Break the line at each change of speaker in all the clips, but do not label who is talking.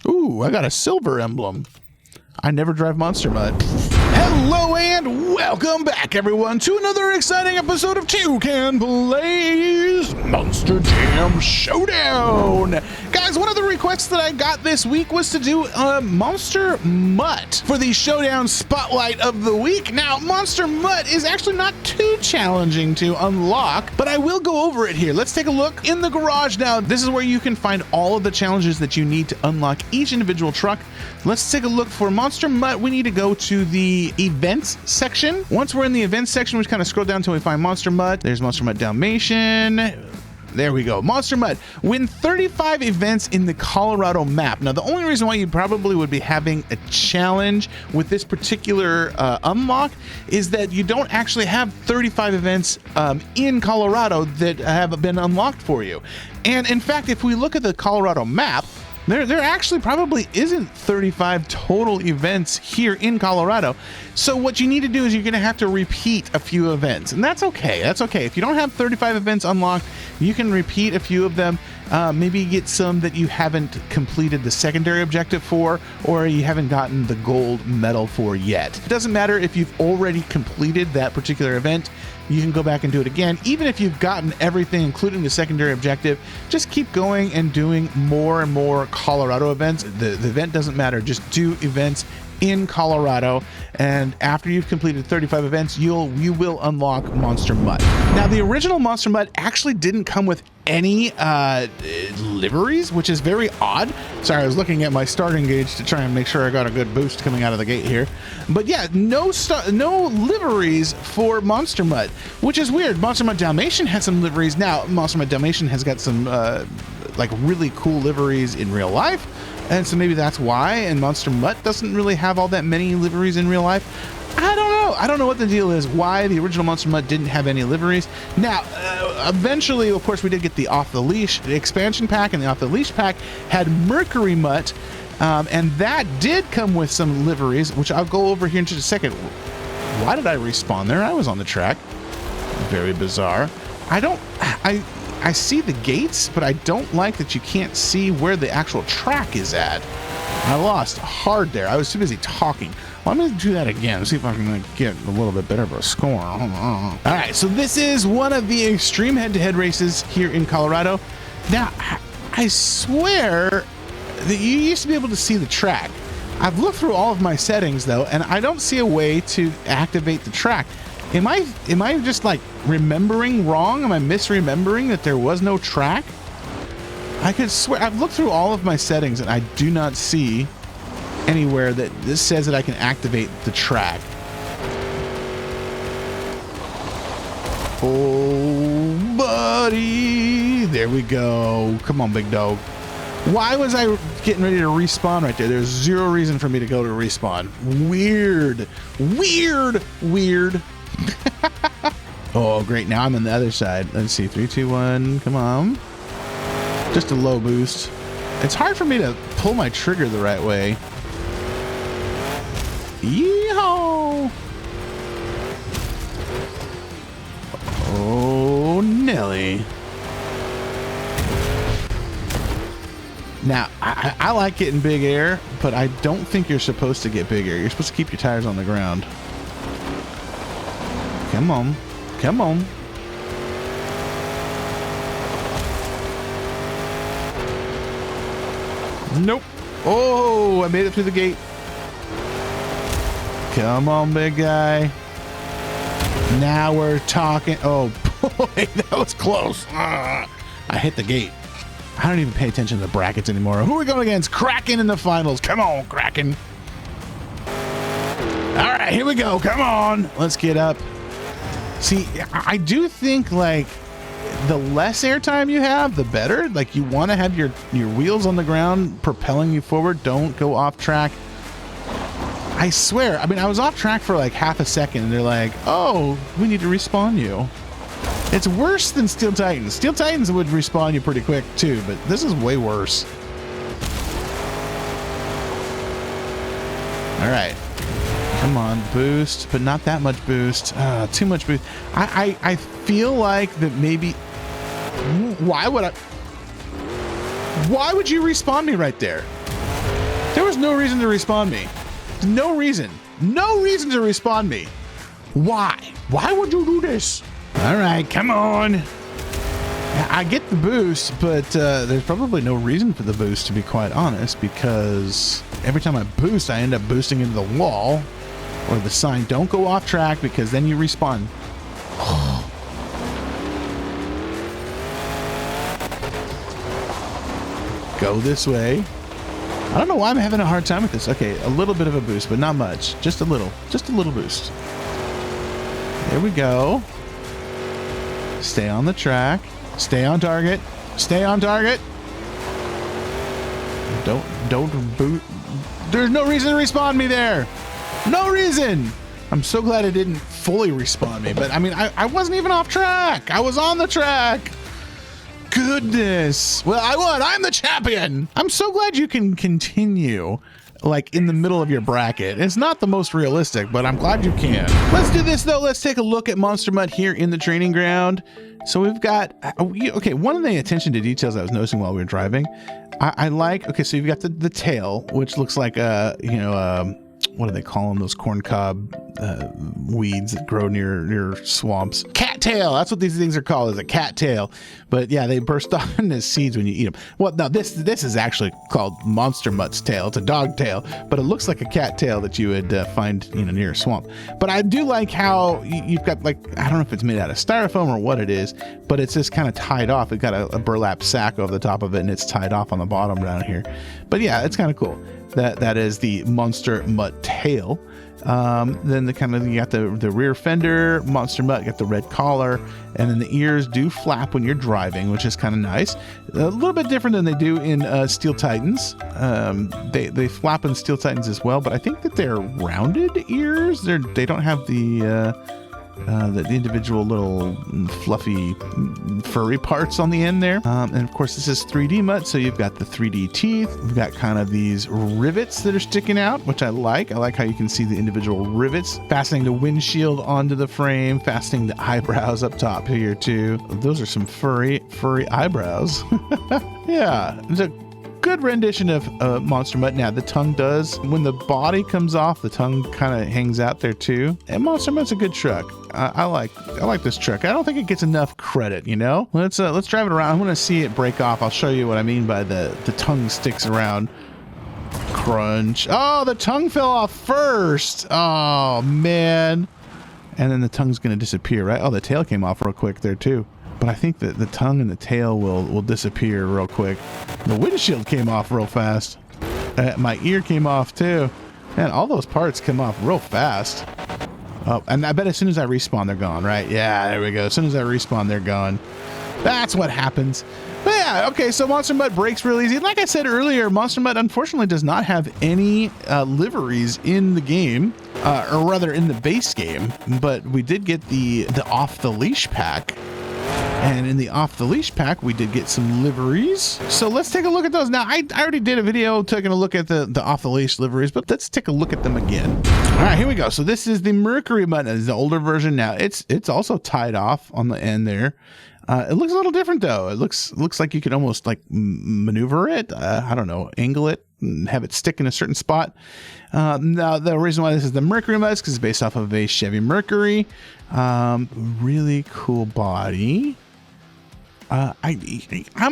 Ooh, I got a silver emblem. I never drive Monster Mutt. Hello and welcome back, everyone, to another exciting episode of ToucanPlays Monster Jam Showdown. Guys, one of the requests that I got this week was to do a Monster Mutt for the Showdown Spotlight of the Week. Now, Monster Mutt is actually not too challenging to unlock, but I will go over it here. Let's take a look in the garage now. This is where you can find all of the challenges that you need to unlock each individual truck. Let's take a look for Monster Mutt. We need to go to the events section. Once we're in the events section, we just kind of scroll down until we find Monster Mutt. There's Monster Mutt Dalmatian. There we go. Monster Mutt. Win 35 events in the Colorado map. Now, the only reason why you probably would be having a challenge with this particular unlock is that you don't actually have 35 events in Colorado that have been unlocked for you. And in fact, if we look at the Colorado map, there actually probably isn't 35 total events here in Colorado. So what you need to do is you're going to have to repeat a few events. And that's okay. That's okay. If you don't have 35 events unlocked, you can repeat a few of them. Maybe get some that you haven't completed the secondary objective for, or you haven't gotten the gold medal for yet. It doesn't matter if you've already completed that particular event. You can go back and do it again. Even if you've gotten everything, including the secondary objective, just keep going and doing more and more Colorado events. The event doesn't matter. Just do events in Colorado, and after you've completed 35 events, you will unlock Monster Mutt. Now, the original Monster Mutt actually didn't come with any liveries, which is very odd. Sorry, I was looking at my starting gauge to try and make sure I got a good boost coming out of the gate here. But yeah, no liveries for Monster Mutt, which is weird. Monster Mutt Dalmatian had some liveries. Now, Monster Mutt Dalmatian has got some like really cool liveries in real life. And so maybe that's why, and Monster Mutt doesn't really have all that many liveries in real life. I don't know. I don't know what the deal is, why the original Monster Mutt didn't have any liveries. Now, eventually, of course, we did get the Off the Leash. The expansion pack and the Off the Leash pack had Mercury Mutt, and that did come with some liveries, which I'll go over here in just a second. Why did I respawn there? I was on the track. Very bizarre. I see the gates, but I don't like that you can't see where the actual track is at. I lost hard there. I was too busy talking. Well, I'm going to do that again. See if I can get a little bit better of a score. All right, so this is one of the extreme head-to-head races here in Colorado. Now, I swear that you used to be able to see the track. I've looked through all of my settings, though, and I don't see a way to activate the track. Am I just like remembering wrong? Am I misremembering that there was no track? I could swear I've looked through all of my settings and I do not see anywhere that this says that I can activate the track. Oh, buddy. There we go. Come on, big dog. Why was I getting ready to respawn right there? There's zero reason for me to go to respawn. Weird. Weird. Weird. Oh, great. Now I'm on the other side. Let's see. 3, 2, 1. Come on. Just a low boost. It's hard for me to pull my trigger the right way. Yeehaw! Oh, Nelly. Now, I like getting big air, but I don't think you're supposed to get big air. You're supposed to keep your tires on the ground. Come on. Come on. Nope. Oh, I made it through the gate. Come on, big guy. Now we're talking. Oh, boy, that was close. I hit the gate. I don't even pay attention to the brackets anymore. Who are we going against? Kraken in the finals. Come on, Kraken. All right, here we go. Come on. Let's get up. See, I do think, like, the less airtime you have, the better. Like, you want to have your wheels on the ground propelling you forward. Don't go off track. I swear, I mean, I was off track for like half a second, and they're like, oh, we need to respawn you. It's worse than Steel Titans. Steel Titans would respawn you pretty quick, too, but this is way worse. All right. Come on, boost, but not that much boost. Too much boost. I feel like that maybe... Why would you respawn me right there? no reason to respawn me. No reason. No reason to respawn me. Why? Why would you do this? All right, come on. I get the boost, but there's probably no reason for the boost, to be quite honest, because every time I boost, I end up boosting into the wall or the sign. Don't go off track, because then you respawn. Go this way. I don't know why I'm having a hard time with this. Okay, a little bit of a boost, but not much. Just a little boost. There we go. Stay on the track. Stay on target. Stay on target. Don't boot. There's no reason to respawn me there. No reason. I'm so glad it didn't fully respawn me, but I mean, I wasn't even off track. I was on the track. Goodness. Well, I won. I'm the champion. I'm so glad you can continue like in the middle of your bracket. It's not the most realistic, but I'm glad you can. Let's do this though. Let's take a look at Monster Mutt here in the training ground. So we've got, okay, one of the attention to details I was noticing while we were driving, I like, okay, so you've got the tail, which looks like what do they call them? Those corn cob weeds that grow near swamps. Cattail. That's what these things are called, is a cattail. But yeah, they burst on as seeds when you eat them. Well, now this is actually called Monster Mutt's tail. It's a dog tail, but it looks like a cattail that you would find near a swamp. But I do like how you've got, like, I don't know if it's made out of styrofoam or what it is, but it's just kind of tied off. It's got a burlap sack over the top of it, and it's tied off on the bottom down here. But yeah, it's kind of cool. That is the Monster Mutt tail. Then you got the rear fender, Monster Mutt, you got the red collar, and then the ears do flap when you're driving, which is kind of nice. A little bit different than they do in Steel Titans. They flap in Steel Titans as well, but I think that they're rounded ears. They don't have the individual little fluffy furry parts on the end there. And of course this is 3D Mutt, so you've got the 3D teeth. We've got kind of these rivets that are sticking out, which I like. I like how you can see the individual rivets fastening the windshield onto the frame, fastening the eyebrows up top here too. Those are some furry eyebrows. Yeah, it's a good rendition of Monster Mutt. Now the tongue does, when the body comes off, the tongue kind of hangs out there too. And Monster Mutt's a good truck. I like this truck. I don't think it gets enough credit, you know. Let's drive it around. I want to see it break off. I'll show you what I mean by the tongue sticks around. Crunch. Oh, the tongue fell off first. Oh man. And then the tongue's gonna disappear, right? Oh, the tail came off real quick there too. But I think that the tongue and the tail will disappear real quick. The windshield came off real fast. My ear came off too. Man, all those parts come off real fast. Oh, and I bet as soon as I respawn, they're gone, right? Yeah, there we go. As soon as I respawn, they're gone. That's what happens. But yeah, okay, so Monster Mutt breaks real easy. Like I said earlier, Monster Mutt unfortunately does not have any liveries in the game, or rather in the base game, but we did get the off-the-leash pack. And in the off-the-leash pack, we did get some liveries. So let's take a look at those. Now, I already did a video taking a look at the off-the-leash liveries, but let's take a look at them again. All right, here we go. So this is the Mercury Mutt. It's the older version now. It's also tied off on the end there. It looks a little different though. It looks like you could almost like maneuver it. I don't know, angle it and have it stick in a certain spot. Now the reason why this is the Mercury Mutt is because it's based off of a Chevy Mercury. Really cool body. I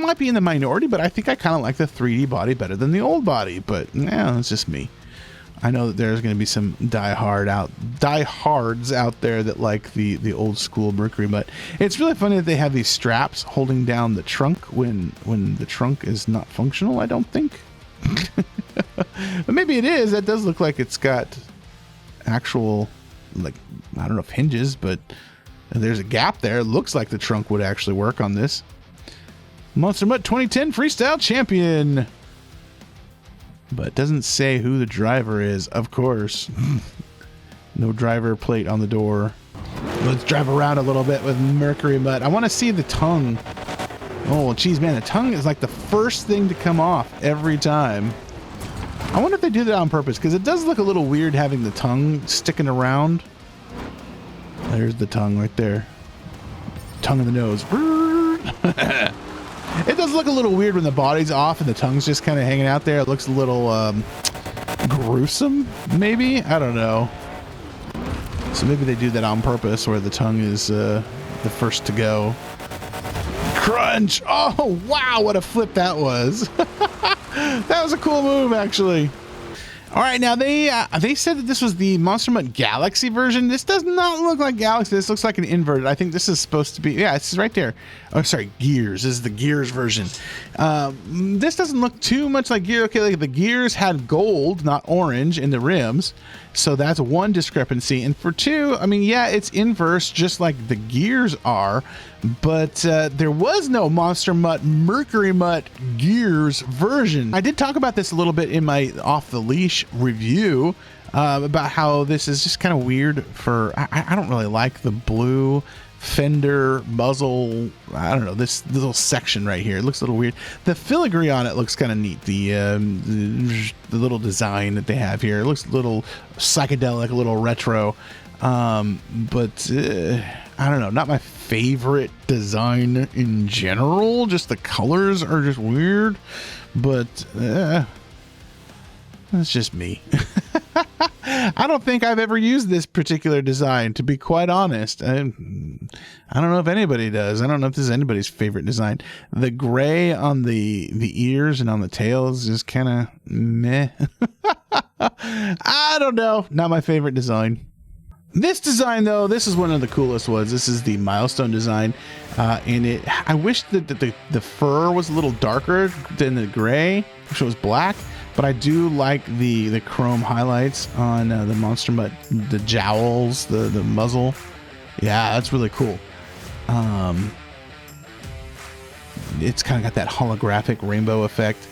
might be in the minority, but I think I kind of like the 3D body better than the old body. But yeah, it's just me. I know that there's going to be some diehards out there that like the old school Mercury Mutt. It's really funny that they have these straps holding down the trunk when the trunk is not functional. I don't think, but maybe it is. That does look like it's got actual, like, I don't know if hinges, but there's a gap there. It looks like the trunk would actually work on this. Monster Mutt 2010 Freestyle Champion. But it doesn't say who the driver is, of course. No driver plate on the door. Let's drive around a little bit with Mercury Mutt. I want to see the tongue. Oh, geez, man, the tongue is like the first thing to come off every time. I wonder if they do that on purpose, because it does look a little weird having the tongue sticking around. There's the tongue right there. Tongue in the nose. It does look a little weird when the body's off and the tongue's just kind of hanging out there. It looks a little, gruesome, maybe? I don't know. So maybe they do that on purpose, where the tongue is the first to go. Crunch! Oh, wow, what a flip that was. That was a cool move, actually. All right, now they said that this was the Monster Mutt Galaxy version. This does not look like Galaxy. This looks like an inverted. I think this is supposed to be, yeah, it's right there. Oh, sorry, Gears. This is the Gears version. This doesn't look too much like Gear. Okay, like the Gears had gold, not orange, in the rims. So that's one discrepancy. And for two, I mean, yeah, it's inverse, just like the Gears are. But there was no Monster Mutt Mercury Mutt Gears version. I did talk about this a little bit in my Off the Leash review about how this is just kind of weird for, I don't really like the blue fender muzzle. I don't know, this little section right here, it looks a little weird. The filigree on it looks kind of neat. The little design that they have here, it looks a little psychedelic, a little retro. But I don't know, not my favorite design in general. Just the colors are just weird, but that's just me. I don't think I've ever used this particular design, to be quite honest. I don't know if anybody does. I don't know if this is anybody's favorite design. The gray on the ears and on the tail is just kind of meh. I don't know. Not my favorite design. This design, though, this is one of the coolest ones. This is the Milestone design. And I wish that the fur was a little darker than the gray, which was black. But I do like the chrome highlights on the Monster Mutt, the jowls, the muzzle. Yeah, that's really cool. It's kind of got that holographic rainbow effect.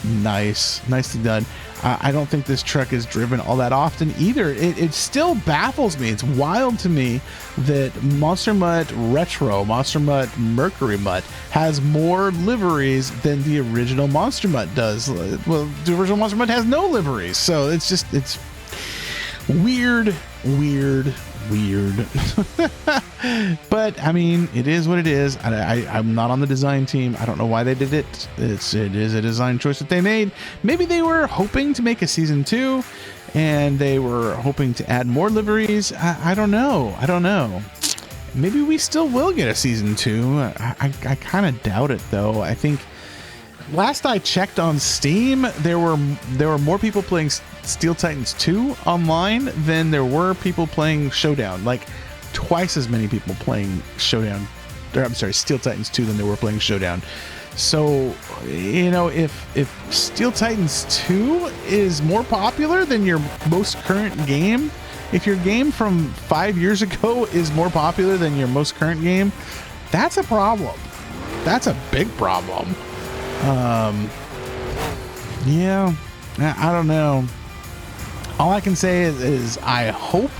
Nicely done. I don't think this truck is driven all that often either. It still baffles me. It's wild to me that Monster Mutt Retro, Monster Mutt Mercury Mutt has more liveries than the original Monster Mutt does. Well, the original Monster Mutt has no liveries, so it's weird. But I mean, it is what it is. I'm not on the design team. I don't know why they did it. It is a design choice that they made. Maybe they were hoping to make a season 2 and they were hoping to add more liveries. I don't know. Maybe we still will get a season 2. I kind of doubt it, though. I think last I checked on Steam, there were more people playing Steel Titans 2 online than there were people playing Showdown. Like twice as many people playing Showdown, or I'm sorry, Steel Titans 2 than there were playing Showdown. So, you know, if Steel Titans 2 is more popular than your most current game, if your game from 5 years ago is more popular than your most current game, that's a problem. That's a big problem. Yeah, I don't know. All I can say is I hope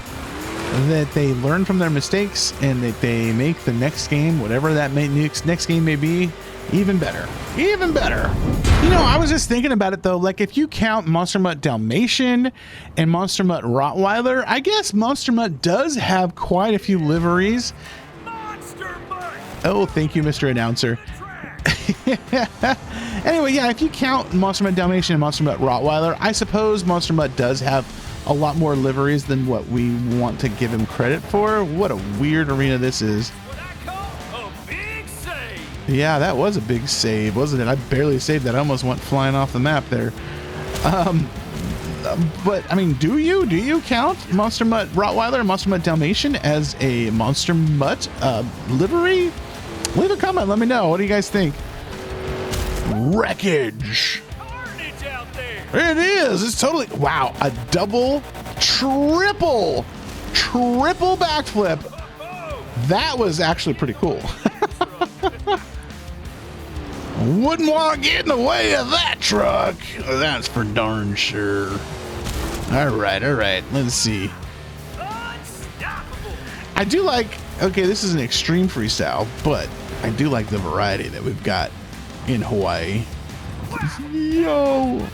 that they learn from their mistakes and that they make the next game, whatever that next game may be, even better. Even better. You know, I was just thinking about it, though. Like, if you count Monster Mutt Dalmatian and Monster Mutt Rottweiler, I guess Monster Mutt does have quite a few liveries. Monster Mutt! Oh, thank you, Mr. Announcer. Anyway, yeah, if you count Monster Mutt Dalmatian and Monster Mutt Rottweiler, I suppose Monster Mutt does have a lot more liveries than what we want to give him credit for. What a weird arena this is. Yeah, that was a big save, wasn't it? I barely saved that. I almost went flying off the map there. But, I mean, do you count Monster Mutt Rottweiler and Monster Mutt Dalmatian as a Monster Mutt livery? Leave a comment. Let me know. What do you guys think? Wreckage. Carnage out there. It is. It's totally... Wow. A double, triple backflip. That was actually pretty cool. Wouldn't want to get in the way of that truck. That's for darn sure. All right. Let's see. I do like... Okay, this is an extreme freestyle, but I do like the variety that we've got in Hawaii. Yo!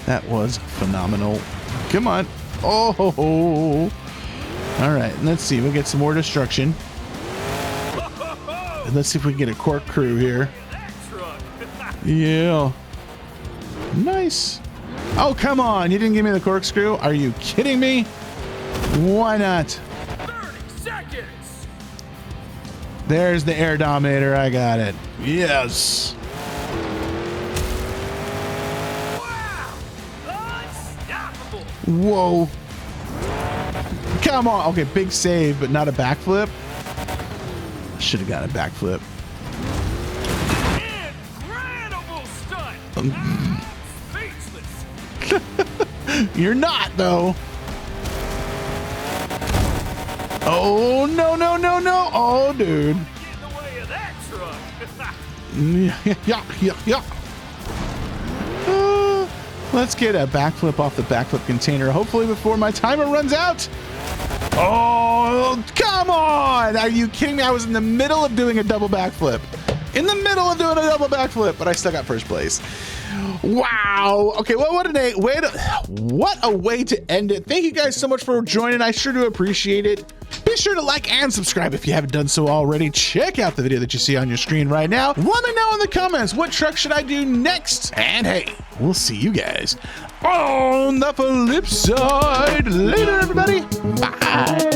That was phenomenal. Come on. Oh! All right, let's see. We'll get some more destruction. Let's see if we can get a corkscrew here. Yeah. Nice. Oh, come on. You didn't give me the corkscrew? Are you kidding me? Why not?
30 seconds.
There's the air dominator. I got it. Yes.
Wow. Unstoppable.
Whoa. Come on. Okay, big save, but not a backflip. Should have got a backflip.
Incredible stunt. Speechless.
You're not, though. Oh, no, no, no, no. Oh, dude.
Get in the way of that truck.
Yeah. Let's get a backflip off the backflip container, hopefully before my timer runs out. Oh, come on. Are you kidding me? I was in the middle of doing a double backflip. But I still got first place. Wow. Okay, well, what a way to end it. Thank you guys so much for joining. I sure do appreciate it. Be sure to like and subscribe if you haven't done so already. Check out the video that you see on your screen right now. Let me know in the comments, what truck should I do next? And hey, we'll see you guys on the flip side. Later, everybody. Bye.